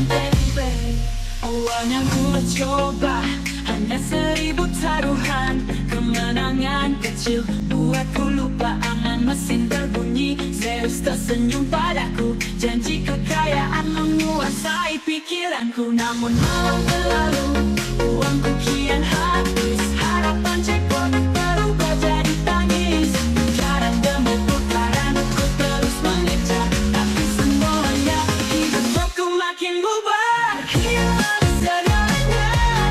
baby. Awalnya ku mencoba hanya 1000 taruhan, kemenangan kecil buatku lupa angan mesin berbunyi. Zeus tersenyum padaku, janji kekayaan menguasai pikiranku. Namun malam berlalu, uangku kian habis, harapan jackpot berubah jadi tangis. Putaran demi putaran ku terus mengejar, tapi semuanya hidupku makin bubar. Hilang segalanya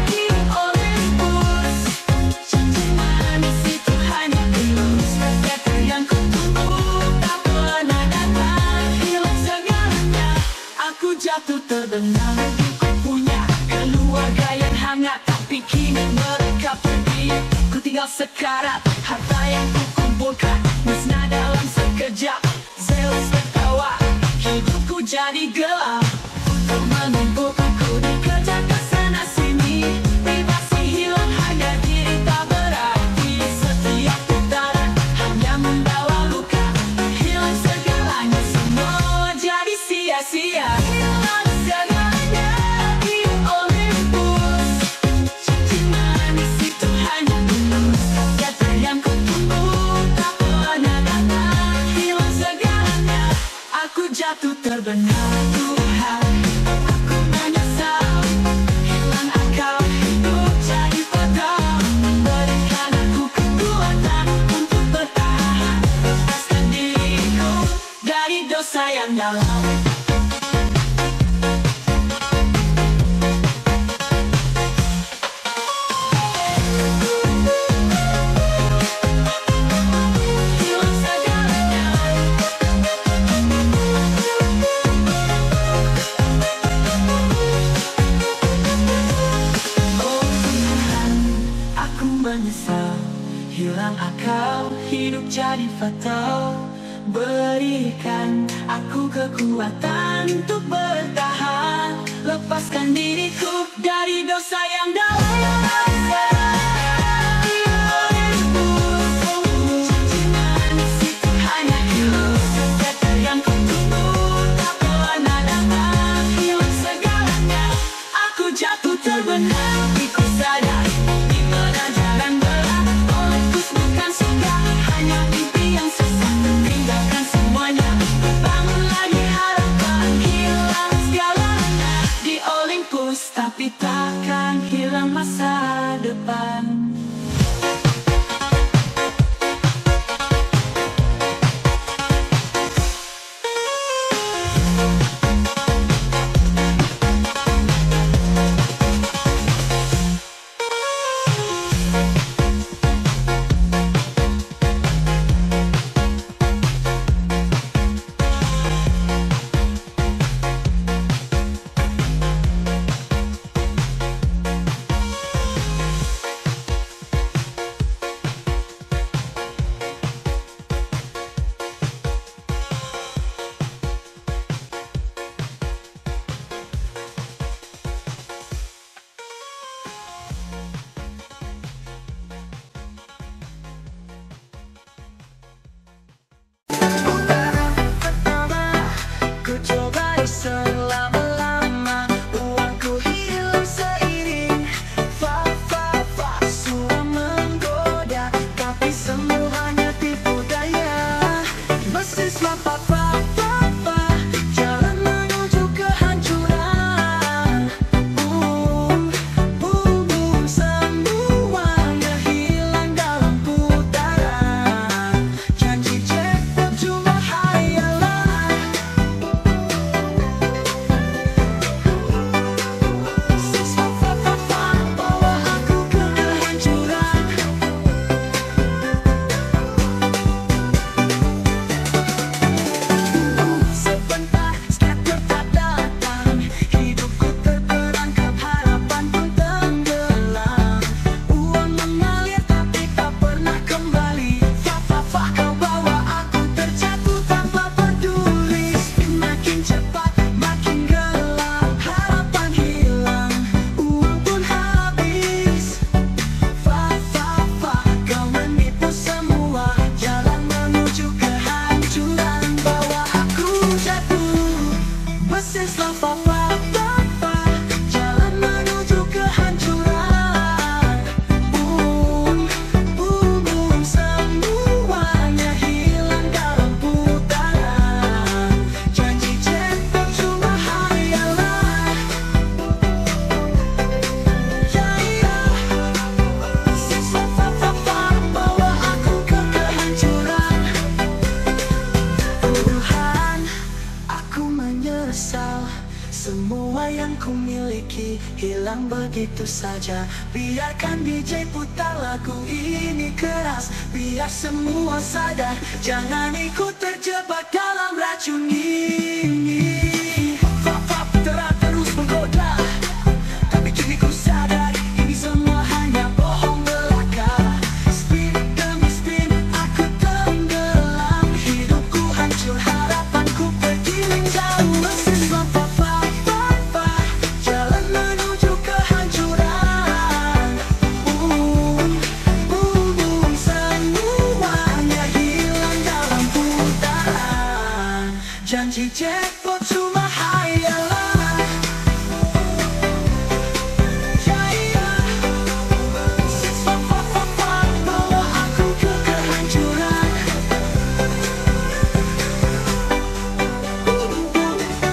di Olympus, janji manis itu hanya ilus. Kata yang ku tunggu tak pernah datang. Hilang segalanya, aku jatuh terbenam. Ku punya keluarga yang hangat, tapi kini mereka pergi. Ku tinggal sekarat, harta yang ku kumpulkan musnah dalam sekejap. Zeus tertawa, hidupku jadi gelap. Untuk menumpuk aku dikejar kesana sini, privasi hilang hanya diri tak berarti. Setiap putaran hanya membawa luka, hilang segalanya semua jadi sia-sia. Hilang segalanya di Olympus, janji manis itu hanya tulus. Kata yang ku tunggu tak pernah datang. Hilang segalanya, aku jatuh terbenam. Tuhan, aku menyesal, hilang akal, hidup jadi fatal. Berikan aku kekuatan untuk bertahan, lepaskan diriku dari dosa yang dalam. Hilang segalanya, oh Tuhan, aku menyesal, hilang akal, hidup jadi fatal. Berikan aku kekuatan untuk bertahan, lepaskan diriku dari dosa yang dalam. Janji manis itu hanya ilus, kata yang ku tunggu tak pernah datang. Hilang segalanya, aku jatuh terbenam. Ku sadari di mana jalan berat. Olympus bukan surga, hanya mimpi yang sesat. Tinggalkan semuanya, bangun lagi harapan. Hilang segalanya di Olympus, tapi takkan hilang masa depan. Semua yang ku miliki hilang begitu saja. Biarkan DJ putar lagu ini keras, biar semua sadar, jangan ikut terjebak dalam racun ini. Fakta terus menggoda, tapi kini ku sadar ini semua hanya bohong belaka. Spin demi spin aku tenggelam, hidupku hancur, harapanku bergiling jauh. Sesama jalan menuju kehancuran. Semuanya hilang dalam putaran. Janji jackpot cuma hayalan. Bawa aku ke kehancuran.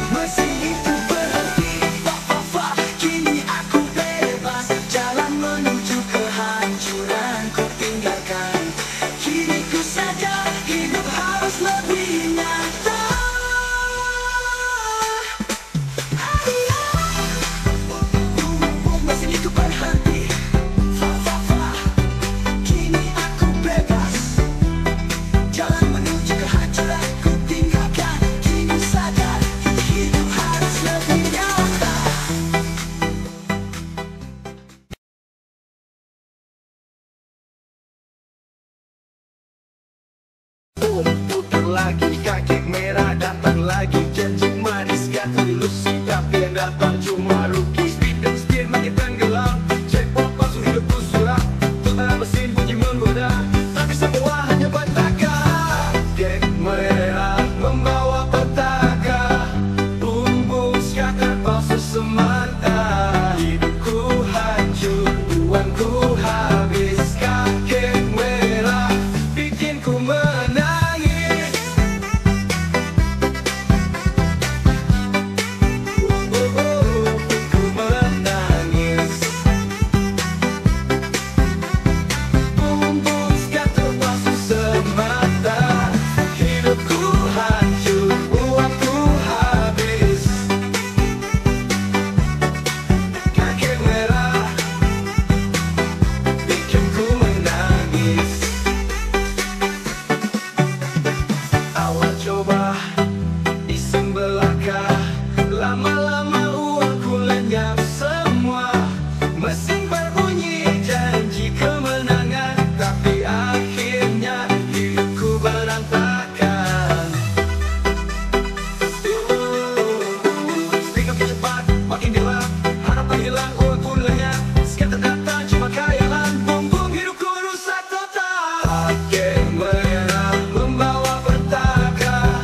Mesin itu berhenti, kini aku bebas. Jalan menuju kehancuran ku tinggalkan. Kini ku sadar hidup harus lebih nyata. Mesin itu berhenti, kini aku bebas. Jalan menuju kehancuran ku tinggalkan. Kini sadar hidup harus lebih nyata. Putar lagi, kaki merah datang lagi. Janji manis kata ilusi, tapi yang datang cuma rugi. Speed dan setir makin tenggelam, jackpot palsu hidupku suram. Putar mesin bunyi menggoda, tapi semua hanya petaka. Geng merah membawa petaka, bumbung scatter palsu semata. Hidupku hancur, uangku habis. Kakek merah bikin ku menangis. Ku menangis. Bumbung scatter palsu semata. Hidupku hancur, uangku habis. Kakek merah bikin ku menangis. Awal coba iseng belaka, lama-lama uangku lenyap semua. Mesin berbunyi janji kemenangan, tapi akhirnya hidupku berantakan. Speed makin cepat, makin gelap, harapan hilang, uang pun lenyap. Scatter datang cuma khayalan, bumbung hidupku rusak total. Geng merah membawa petaka,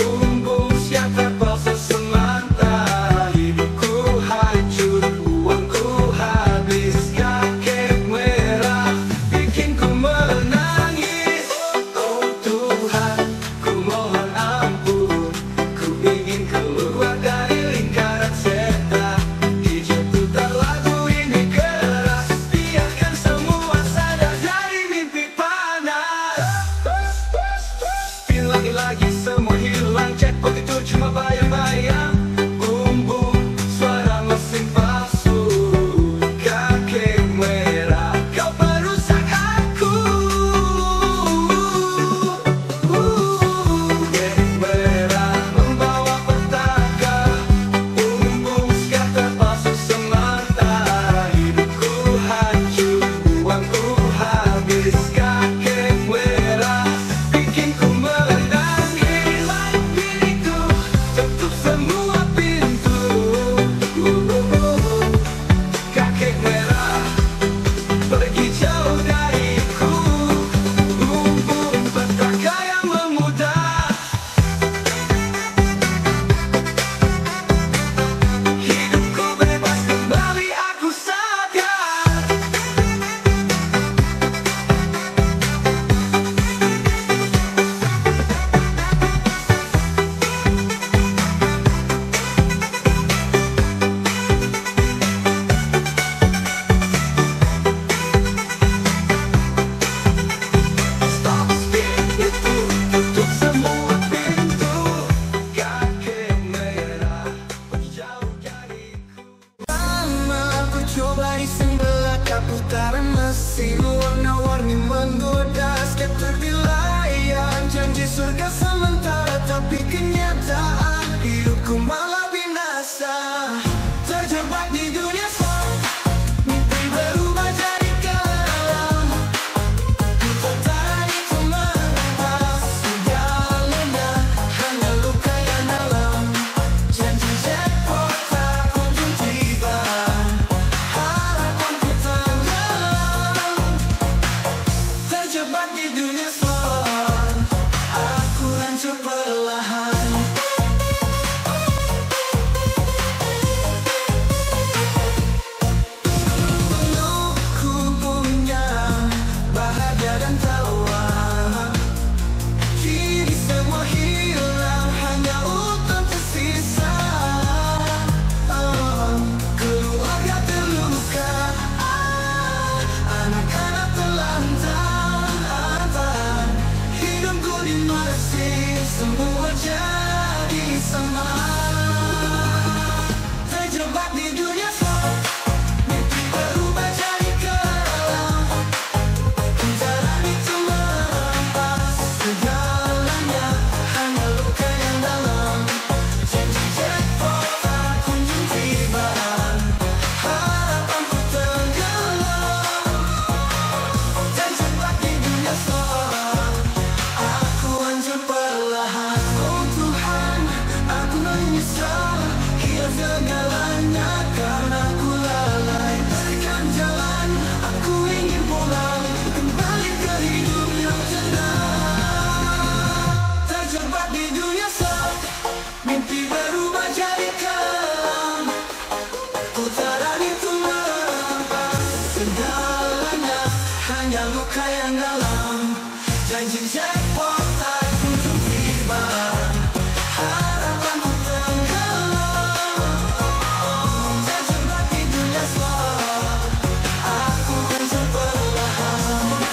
bumbung scatter palsu semata. Hidupku hancur, segalanya karena ku lalai carikan jalan. Aku ingin pulang kembali ke hidup yang tenang. Terjebak di dunia slot, mimpi berubah jadi kelam. Putaran itu mengambang, segalanya hanya luka yang dalam. Janji jackpot tak kunjung tiba, harapanku tenggelam. Terjebak di dunia slot, aku hancur perlahan.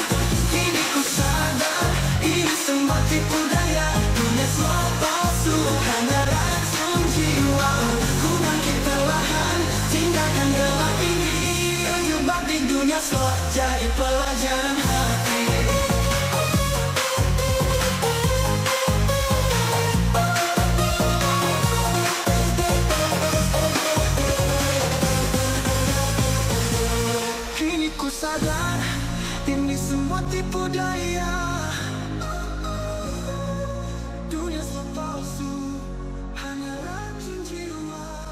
Kini ku sadar, ini semua tipu daya. Dunia slot palsu, hanya racun jiwa. Ku bangkit perlahan, tinggalkan gelap ini. Terjebak di dunia slot, jadi pelajaran hati. Kini ku sadar, ini semua tipu daya. Dunia slot palsu, hanya racun jiwa.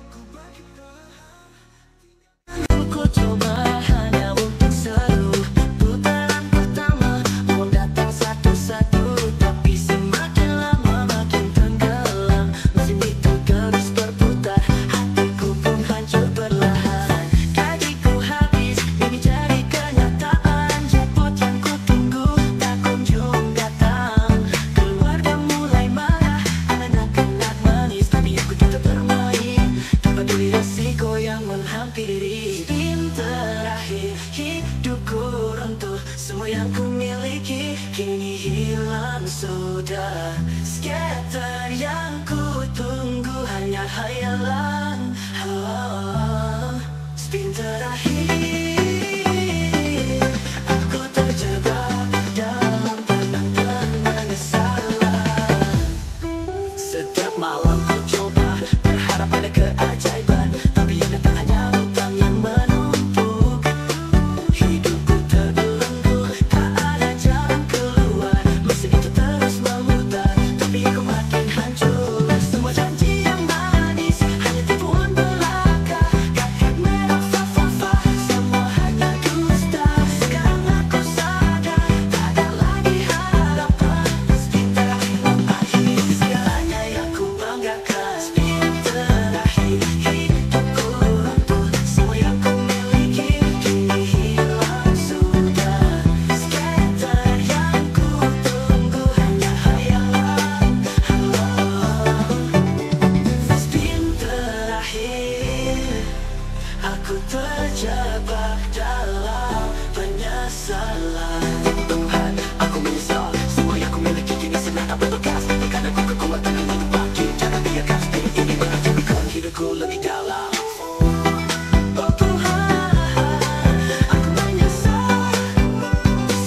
Ku bangkit perlahan. Ku coba hanya untuk seru. Putaran pertama mau datang satu-satu, tapi semakin lama makin tenggelam. Mesin itu terus berputar, hatiku pun hancur perlahan. Gajiku habis, ini jadi kenyataan. Jackpot yang ku tunggu tak kunjung datang. Keluarga mulai marah, anak-anak manis, tapi aku tetap bermain. Tak peduli resiko yang menghampiri. Spin terakhir, hidupku runtuh. Semua yang ku miliki kini hilang sudah. Skater yang ku tunggu hanya hayalan. Spin terakhir, aku terjebak dalam tenang-tenang salah. Setiap malam ku coba berharap ada keajaiban, tapi yang datang hanya lubang yang menumpuk. Hidupku terbelenggu, tak ada jalan keluar. Mesin itu terus memutar, tapi aku makin hancur. Semua janji yang manis hanya tipuan belaka. Kakek merah fa-fa-fa, semua hanya dusta. Sekarang aku sadar, tak ada lagi harapan. Spin terakhir mengakhiri segalanya yang ku banggakan. Spin terakhir, hidupku runtuh. Semua yang ku miliki kini hilang sudah. Skater yang ku tunggu hanya hayalan. Spin terakhir, aku terjebak dalam penyesalan. Tuhan, aku menyesal. Semua yang ku miliki kini sedang tak berbekas. Berikan aku kekuatan untuk bangkit. Jangan biarkan spin ini menghancurkan hidupku lebih dalam. Oh Tuhan, aku menyesal.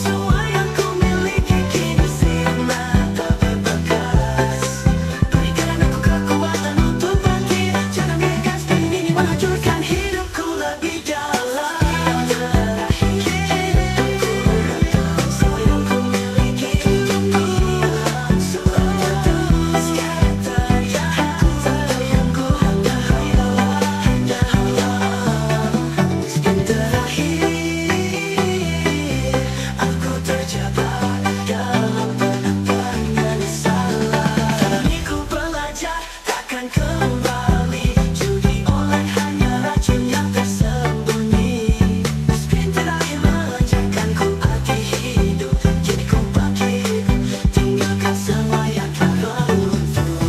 Semua yang ku miliki kini sedang tak berbekas. Berikan aku kekuatan untuk bangkit. Jangan biarkan spin ini menghancurkan hidupku lebih dalam. Semua yang ku miliki kini hilang sudah. Skater yang ku tunggu hanya hayalan. Spin terakhir, aku terjebak dalam penyesalan. Kini ku belajar takkan kembali. Judi online hanya racun yang tersembunyi. Spin terakhir mengajarkanku arti hidup. Kini ku bangkit, tinggalkan semua yang telah runtuh.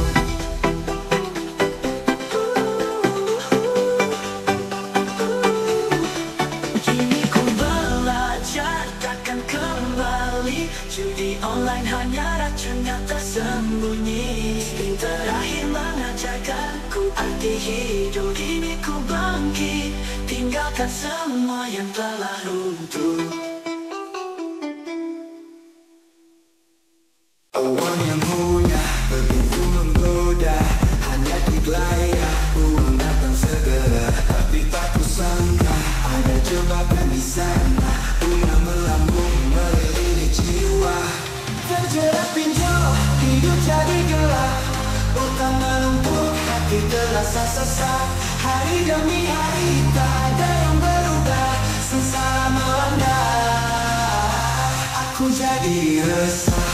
Kini ku belajar takkan kembali. Judi online hanya racun yang tersembunyi. Spin terakhir mengajarkanku arti hidup. Kini ku bangkit, tinggalkan semua yang telah runtuh. Uang yang mudah begitu menggoda, hanya diglaya uang datang segera. Tapi tak kusangka ada jebakan di sana, bunga melambung melilit jiwa. Terjerat pinjol, hidup jadi gelap, utang menunggu hati terasa sesak. Hari demi hari tak ada yang berubah, sengsara melanda. Aku jadi resah.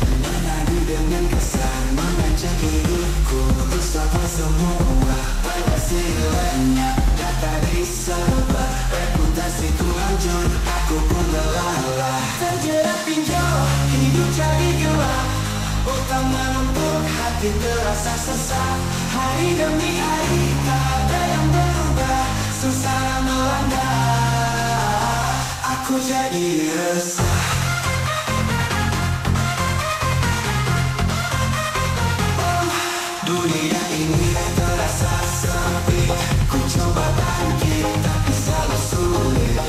Menadu dengan kesan mengajak hidupku untuk sapa semua. Penghasilannya data disebar, reputasiku hancur, aku pun lelah. Terjerat pinjol, hidup jadi gelap. Utang menumpuk, hati terasa sesak. Hari demi hari tak ada yang berubah, sengsara melanda. Aku jadi resah. Dunia ini terasa sepi, ku coba bangkit tapi selalu sulit.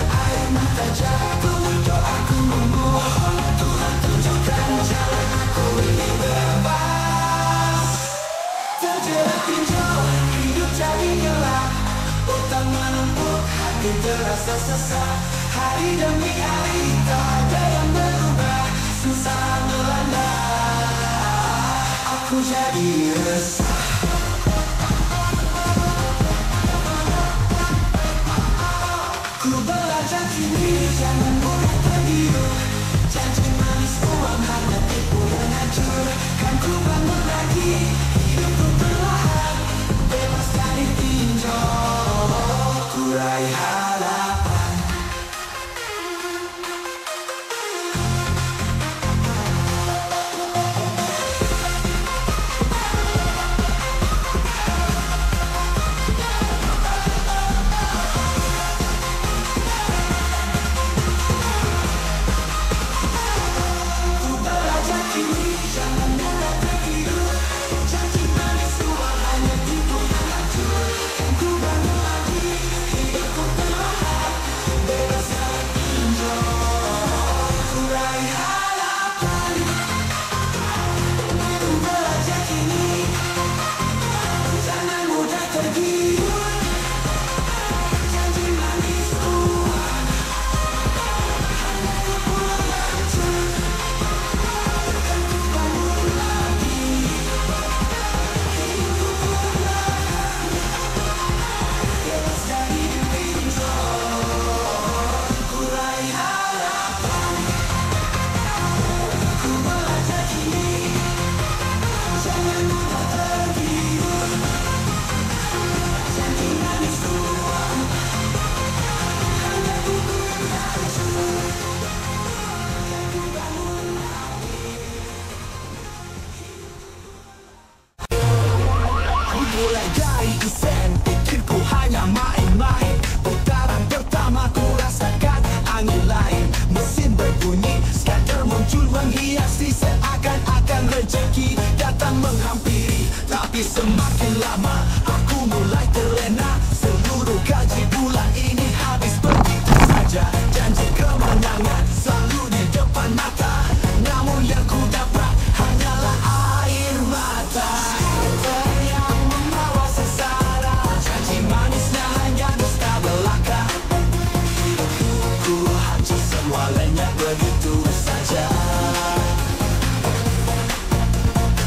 Air mata jatuh, doaku memohon, Tuhan tunjukkan jalan, aku ini bebas. Terjerat pinjol, hidup jadi gelap. Utang menumpuk, hati terasa sesak. Hari demi hari tak ada yang berubah, sengsara melanda. Aku jadi resah. Ku belajar kini jangan mudah tergiur. Janji manis uang hanya tipu yang hancur. Kan ku bangun lagi, hidupku perlahan bebas dari pinjol. Ku raih harapan. Mulai dari desain, pikirku hanya main-main. Putaran pertama ku rasakan angin lain. Mesin berbunyi, skater muncul menghiasi. Seakan-akan rezeki datang menghampiri. Tapi semakin lama aku mulai terlena. Seluruh gaji bulan ini habis begitu saja. Janji kemenangan selalu di depan mata, namun yang ku dapat hanyalah air mata. Walanya begitu saja.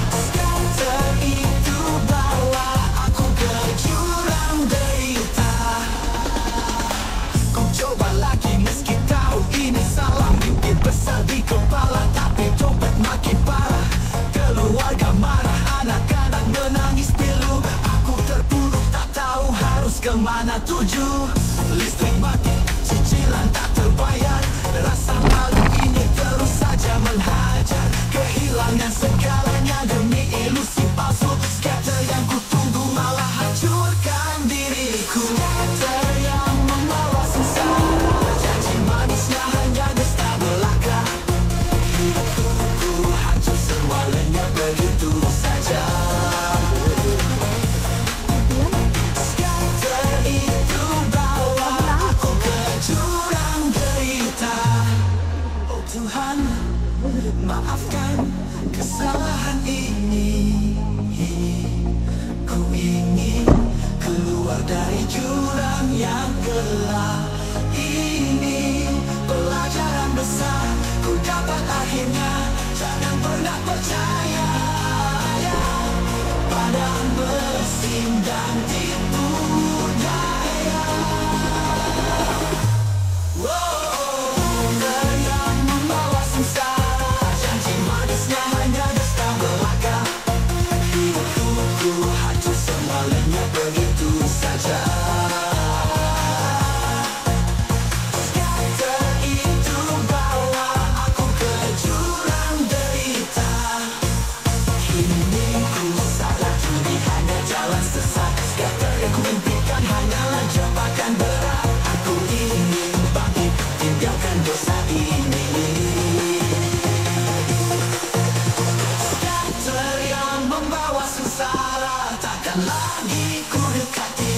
Skater itu bawa aku ke jurang derita. Ku coba lagi meski tahu ini salah. Mimpi besar di kepala tapi dompet makin parah. Keluarga marah, anak-anak menangis pilu. Aku terpuruk tak tahu harus kemana tuju. Listrik mati, cicilan tak terbayar. Rasa malu ini terus saja menghajar. Kehilangan segalanya demi ilusi palsu. Skater yang ku tunggu malah hancurkan diriku. Skater yang membawa sengsara, janji manisnya hanya dusta belaka. Hidupku hancur semuanya begitu saja. Skater itu bawa aku ke jurang derita. Oh Tuhan, maafkan kesalahan ini. Ku ingin keluar dari jurang yang gelap ini. Pelajaran besar percaya pada mesin dan tipu daya. Yang membawa sengsara, janji manisnya hanya dusta belaka. Hidupku hancur semuanya begitu saja. Scatter itu bawa aku ke jurang derita. Kini ku salah judi hanya jalan sesat. Scatter yang ku impikan hanyalah jebakan berat. Aku ingin bangkit, tinggalkan dosa ini. Scatter yang membawa sengsara, takkan lagi ku dekati.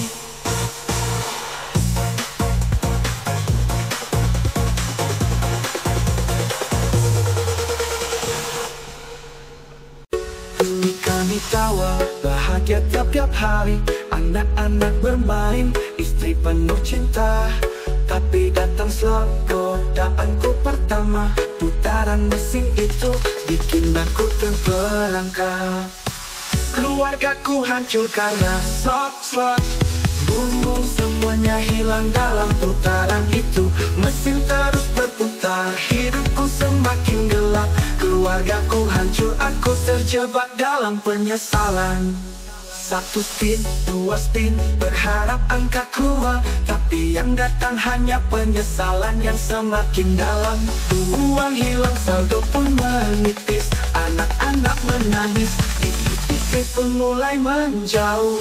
Kami tawa bahagia tiap-tiap hari. Anak-anak bermain, istri penuh cinta. Tapi datang slot godaanku pertama. Putaran mesin itu bikin aku terperangkap. Keluargaku hancur karena slot. Bumbu semuanya hilang dalam putaran itu. Mesin terus berputar, hidupku semakin gelap. Keluargaku hancur, aku terjebak dalam penyesalan. 1 spin, 2 spin, berharap angka keluar. Tapi yang datang hanya penyesalan yang semakin dalam. Uang hilang, saldo pun menipis. Anak-anak menangis, istri pun mulai menjauh.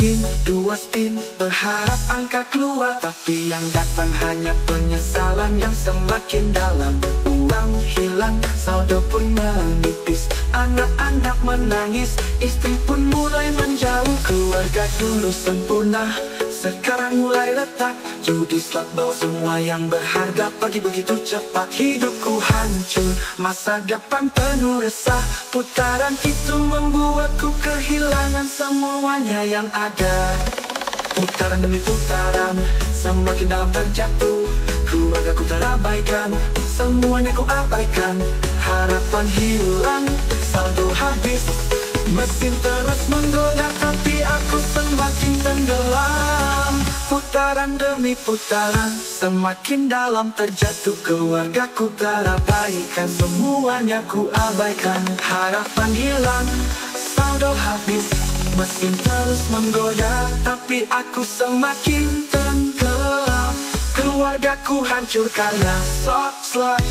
Spin, 2 spin, berharap angka keluar. Tapi yang datang hanya penyesalan yang semakin dalam. Uang hilang, saldo pun menipis. Anak-anak menangis, istri pun mulai menjauh. Keluarga dulu sempurna, sekarang mulai retak. Judi slot bawa semua yang berharga pergi begitu cepat. Hidupku hancur, masa depan penuh resah. Putaran itu membuatku kehilangan semuanya yang ada. Putaran demi putaran, semakin dalam terjatuh. Keluargaku terabaikan, semuanya ku abaikan. Harapan hilang, saldo habis. Mesin terus menggoda, tapi aku semakin tenggelam. Putaran demi putaran, semakin dalam terjatuh. Keluargaku terabaikan, semuanya ku abaikan. Harapan hilang, saldo habis. Mesin terus menggoda, tapi aku semakin tenggelam. Keluargaku hancur karena slot.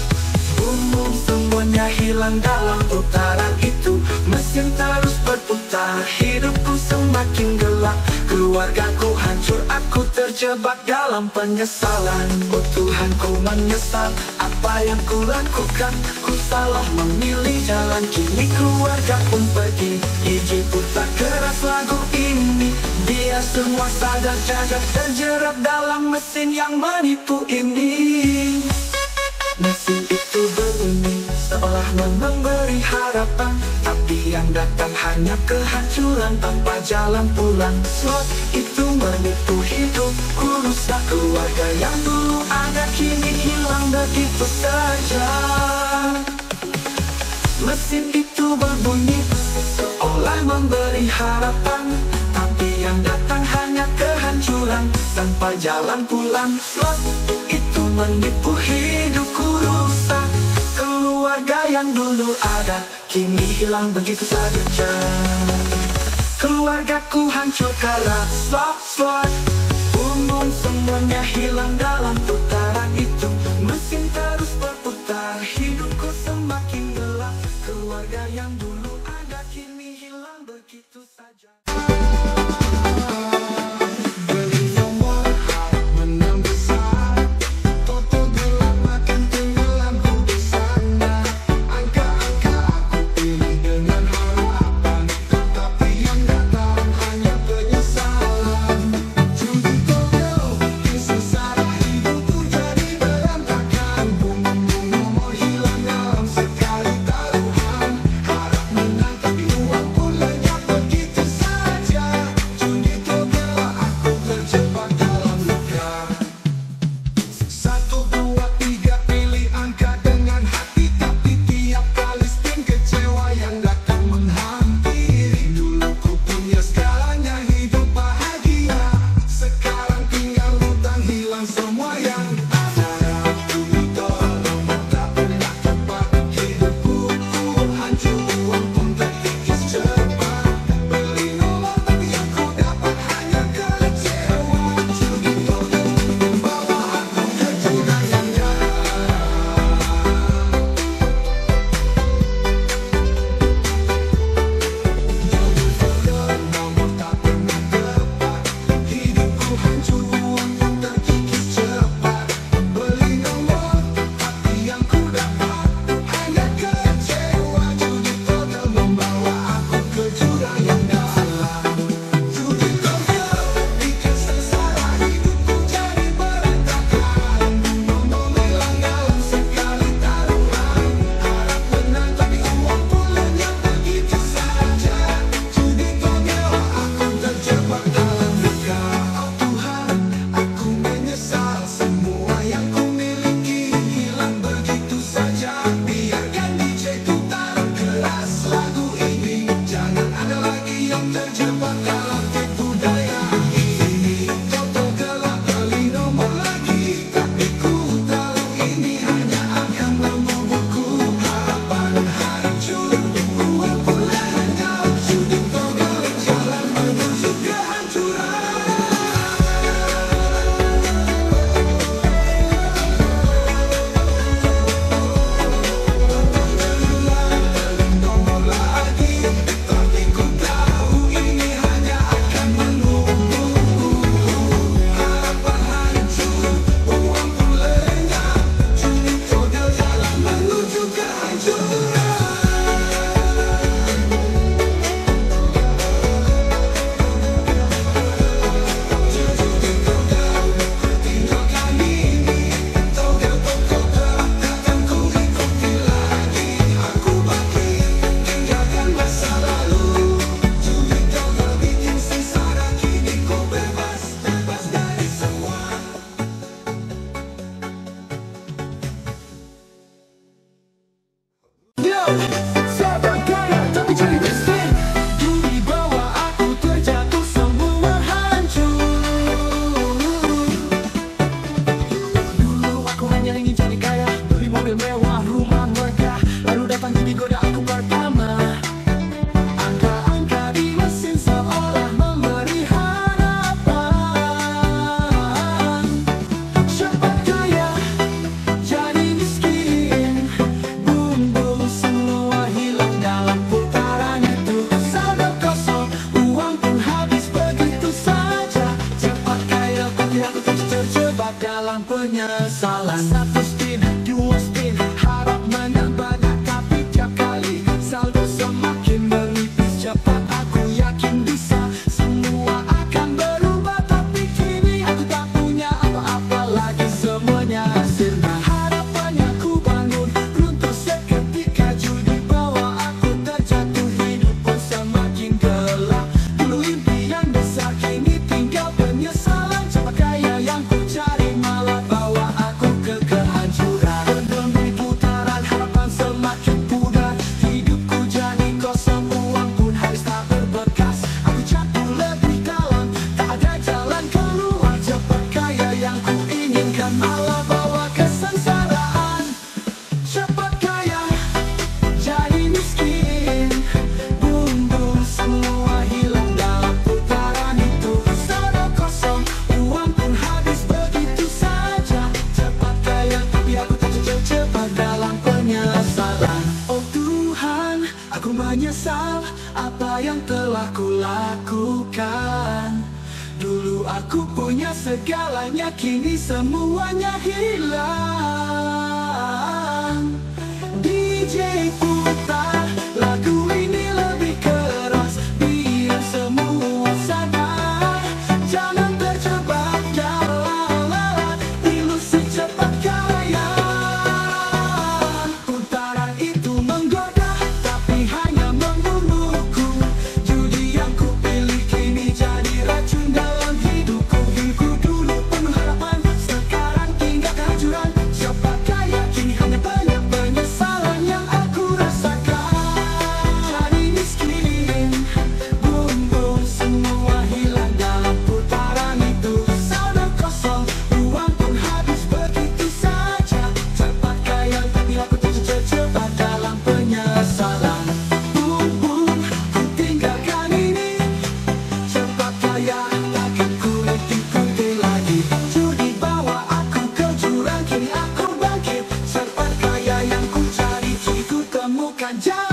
Umum semuanya hilang dalam putaran itu. Mesin terus berputar, hidupku semakin gelap. Keluargaku hancur, aku terjebak dalam penyesalan. Oh Tuhan, ku menyesal apa yang ku lakukan. Ku salah memilih jalan, kini keluarga pun pergi. Iji putar keras lagu ini, biar semua sadar jagat terjerat dalam mesin yang menipu ini. Mesin itu berbunyi seolah memberi harapan, tapi yang datang hanya kehancuran tanpa jalan pulang. Slot itu menipu hidupku, rusak. Keluarga yang dulu ada kini hilang begitu saja. Mesin itu berbunyi seolah memberi harapan, tapi yang datang hanya kehancuran tanpa jalan pulang. Slot itu menipu hidupku, rusak. Keluarga yang dulu ada kini hilang begitu saja. Keluargaku hancur karena slot. Umum semuanya hilang dalam putaran itu. Mesin terus berputar, hidupku semakin gelap. Keluarga yang dulu ada kini hilang begitu saja. Serba kaya tapi jadi miskin. Di bawah aku terjatuh semua hancur. Dulu aku hanya ingin jadi kaya, beli mobil mewah, rumah megah, lalu datang jadi goda aku pertama. Angka-angka di mesin seolah memberi harapan. Cepat kaya, jadi miskin. Boom boom, semua hilang dalam putaran itu. Saldo kosong, uang pun habis begitu saja. Cepat kaya, tapi aku terjebak dalam penyesalan. Satu spin, dua spin, harap menang banyak tapi tiap kali saldo semakin menipis. Cepat aku yakin bisa, semua akan berubah, tapi kini aku tak punya apa-apa lagi, semuanya sirna. Harapannya ku bangun, runtuh seketika. Judi bawa aku terjatuh, hidup pun semakin gelap. Dulu impian besar, kini tinggal penyesalan. Cepat kaya yang ku cari malah bawa aku ke kehancuran. Berdemi putaran, harapan semakin pudar. Hidupku jadi kosong, uang pun habis tak berbekas. Aku jatuh lebih dalam, tak ada jalan keluar. Cepat kaya yang ku inginkan malah bawa kesengsaraan. Cepat kaya, jadi miskin. Boom boom, semua hilang dalam putaran itu. Saldo kosong, uang pun habis begitu saja. Cepat kaya, tapi aku terjebak dalam penyesalan. Oh Tuhan, aku menyesal apa yang telah kulakukan. Dulu aku punya segalanya, kini semuanya hilang. DJ putar lagu ini lebih keras, biar semua sadar. Jangan terjebak dalam ilusi cepat kaya. Putaran itu menggoda, tapi hanya membunuhku. Judi yang ku pilih kini jadi racun dalam hidupku. Hidupku dulu penuh harapan, sekarang tinggal kehancuran. Cepat kaya, kini hanya banyak penyesalan yang aku rasakan. Jadi miskin, boom boom, semua hilang dalam putaran itu. Saldo kosong, uang pun habis begitu saja. Cepat kaya, tapi aku terjebak dalam penyesalan. Boom boom, ku tinggalkan ini. Cepat kaya, takkan ku ikuti lagi. Judi bawa aku ke jurang, kini aku bangkit. Cepat kaya yang ku cari, kini ku temukan jalan.